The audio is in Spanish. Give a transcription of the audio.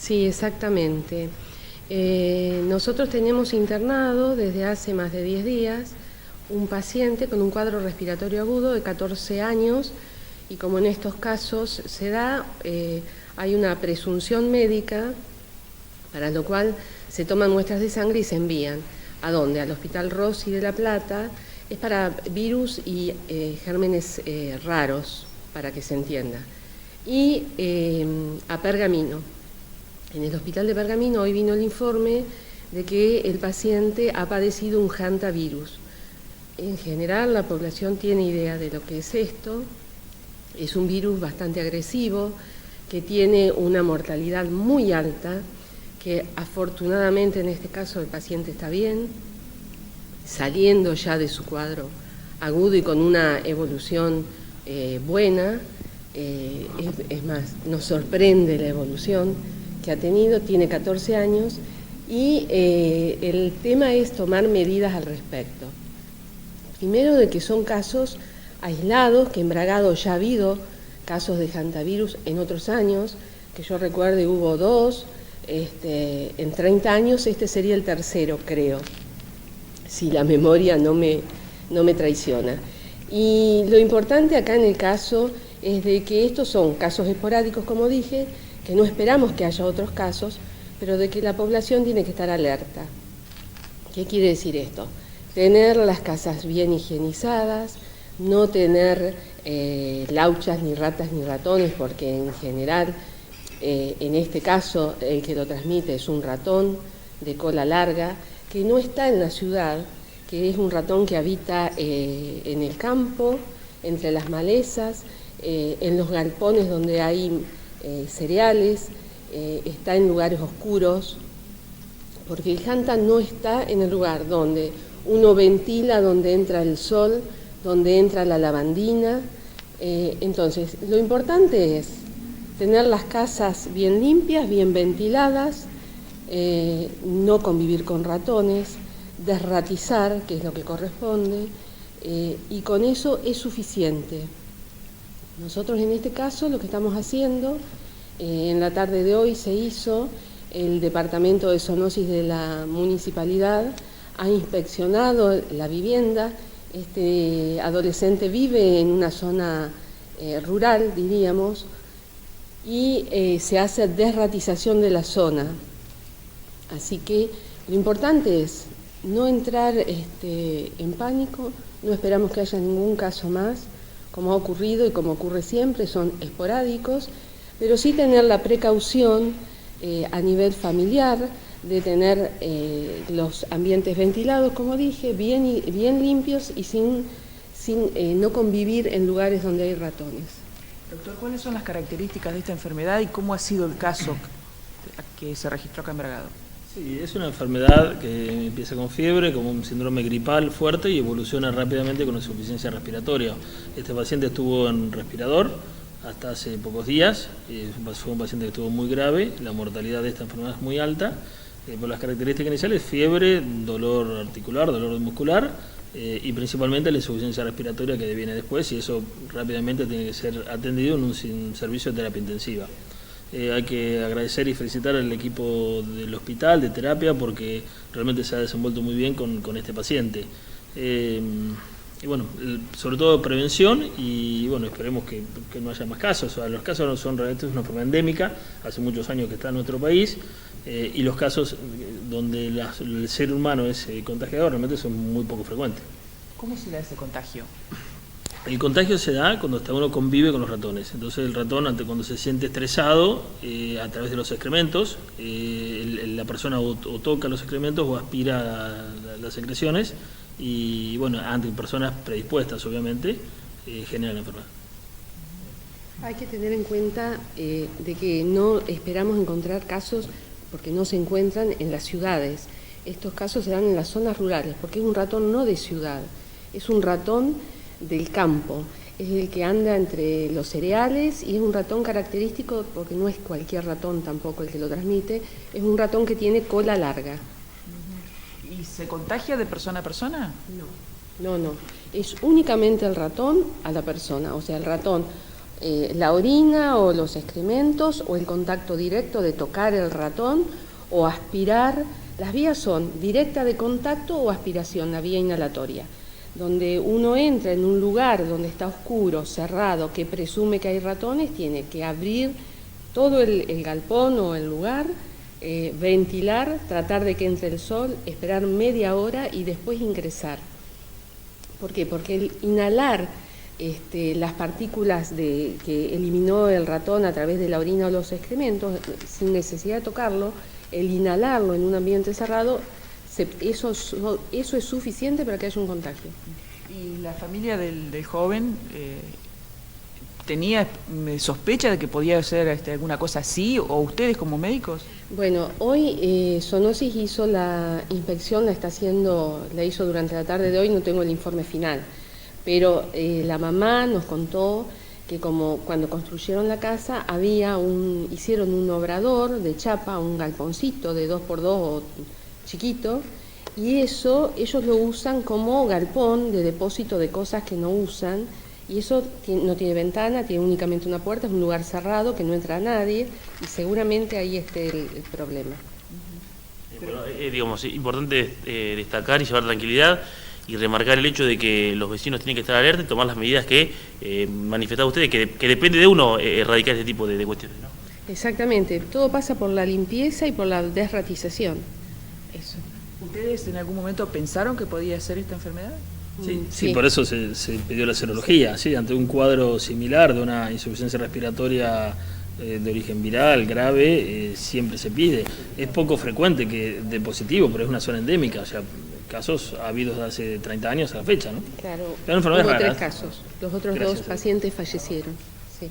Sí, exactamente. Nosotros tenemos internado desde hace más de 10 días un paciente con un cuadro respiratorio agudo de 14 años y como en estos casos se da, hay una presunción médica para lo cual se toman muestras de sangre y se envían. ¿A dónde? Al Hospital Rossi de La Plata. Es para virus y gérmenes raros, para que se entienda. Y a Pergamino. En el hospital de Pergamino hoy vino el informe de que el paciente ha padecido un hantavirus. En general la población tiene idea de lo que es esto. Es un virus bastante agresivo, que tiene una mortalidad muy alta, que afortunadamente en este caso el paciente está bien, saliendo ya de su cuadro agudo y con una evolución buena. Es más, nos sorprende la evolución que ha tenido, tiene 14 años y el tema es tomar medidas al respecto. Primero, de que son casos aislados, que en Bragado ya ha habido casos de hantavirus en otros años, que yo recuerde hubo 2, en 30 años este sería el tercero, creo, si la memoria no me traiciona. Y lo importante acá en el caso es de que estos son casos esporádicos, como dije, que no esperamos que haya otros casos, pero de que la población tiene que estar alerta. ¿Qué quiere decir esto? Tener las casas bien higienizadas, no tener lauchas, ni ratas, ni ratones, porque en general, en este caso, el que lo transmite es un ratón de cola larga, que no está en la ciudad, que es un ratón que habita en el campo, entre las malezas, en los galpones donde hay cereales, está en lugares oscuros, porque el hanta no está en el lugar donde uno ventila, donde entra el sol, donde entra la lavandina. Entonces, lo importante es tener las casas bien limpias, bien ventiladas, no convivir con ratones, desratizar, que es lo que corresponde, y con eso es suficiente. Nosotros en este caso lo que estamos haciendo, en la tarde de hoy se hizo, el Departamento de Zoonosis de la Municipalidad ha inspeccionado la vivienda. Este adolescente vive en una zona rural, diríamos, y se hace desratización de la zona. Así que lo importante es no entrar en pánico, no esperamos que haya ningún caso más, como ha ocurrido y como ocurre siempre, son esporádicos, pero sí tener la precaución a nivel familiar de tener los ambientes ventilados, como dije, bien limpios y sin no convivir en lugares donde hay ratones. Doctor, ¿cuáles son las características de esta enfermedad y cómo ha sido el caso que se registró acá en Bragado? Sí, es una enfermedad que empieza con fiebre, como un síndrome gripal fuerte y evoluciona rápidamente con insuficiencia respiratoria. Este paciente estuvo en respirador hasta hace pocos días, fue un paciente que estuvo muy grave, la mortalidad de esta enfermedad es muy alta, por las características iniciales, fiebre, dolor articular, dolor muscular y principalmente la insuficiencia respiratoria que viene después, y eso rápidamente tiene que ser atendido en un servicio de terapia intensiva. Hay que agradecer y felicitar al equipo del hospital de terapia porque realmente se ha desenvuelto muy bien con este paciente. Y bueno, sobre todo prevención y bueno, esperemos que no haya más casos. O sea, los casos no son realmente una enfermedad endémica, hace muchos años que está en nuestro país y los casos donde el ser humano es contagiador realmente son muy poco frecuentes. ¿Cómo se da ese contagio? El contagio se da cuando uno convive con los ratones. Entonces el ratón, cuando se siente estresado, a través de los excrementos, la persona o toca los excrementos o aspira las secreciones y bueno, ante personas predispuestas obviamente, genera la enfermedad. Hay que tener en cuenta de que no esperamos encontrar casos porque no se encuentran en las ciudades. Estos casos se dan en las zonas rurales porque es un ratón no de ciudad, es un ratón del campo, es el que anda entre los cereales y es un ratón característico porque no es cualquier ratón tampoco el que lo transmite, es un ratón que tiene cola larga. ¿Y se contagia de persona a persona? No, es únicamente el ratón a la persona, o sea, el ratón la orina o los excrementos o el contacto directo de tocar el ratón o aspirar. Las vías son directa de contacto o aspiración, la vía inhalatoria. Donde uno entra en un lugar donde está oscuro, cerrado, que presume que hay ratones, tiene que abrir todo el galpón o el lugar, ventilar, tratar de que entre el sol, esperar media hora y después ingresar. ¿Por qué? Porque el inhalar las partículas que eliminó el ratón a través de la orina o los excrementos, sin necesidad de tocarlo, el inhalarlo en un ambiente cerrado, eso es suficiente para que haya un contagio. ¿Y la familia del joven tenía sospecha de que podía ser alguna cosa así, o ustedes como médicos? Bueno, hoy Zoonosis hizo la inspección, la hizo durante la tarde de hoy, no tengo el informe final, pero la mamá nos contó que como cuando construyeron la casa hicieron un obrador de chapa, un galponcito de 2x2 chiquito, y eso ellos lo usan como galpón de depósito de cosas que no usan, y eso no tiene ventana, tiene únicamente una puerta, es un lugar cerrado que no entra nadie, y seguramente ahí esté el problema. Bueno, digamos, es importante destacar y llevar tranquilidad y remarcar el hecho de que los vecinos tienen que estar alerta y tomar las medidas que manifestaban ustedes, que depende de uno erradicar este tipo de cuestiones, ¿no? Exactamente, todo pasa por la limpieza y por la desratización. Eso. ¿Ustedes en algún momento pensaron que podía ser esta enfermedad? Sí, por eso se pidió la serología, sí, ante un cuadro similar de una insuficiencia respiratoria de origen viral grave, siempre se pide. Es poco frecuente que de positivo, pero es una zona endémica, o sea, casos habidos de hace 30 años a la fecha, ¿no? Claro, Pero enfermedades hubo raras. 3 casos, los otros Gracias 2 pacientes fallecieron. Sí.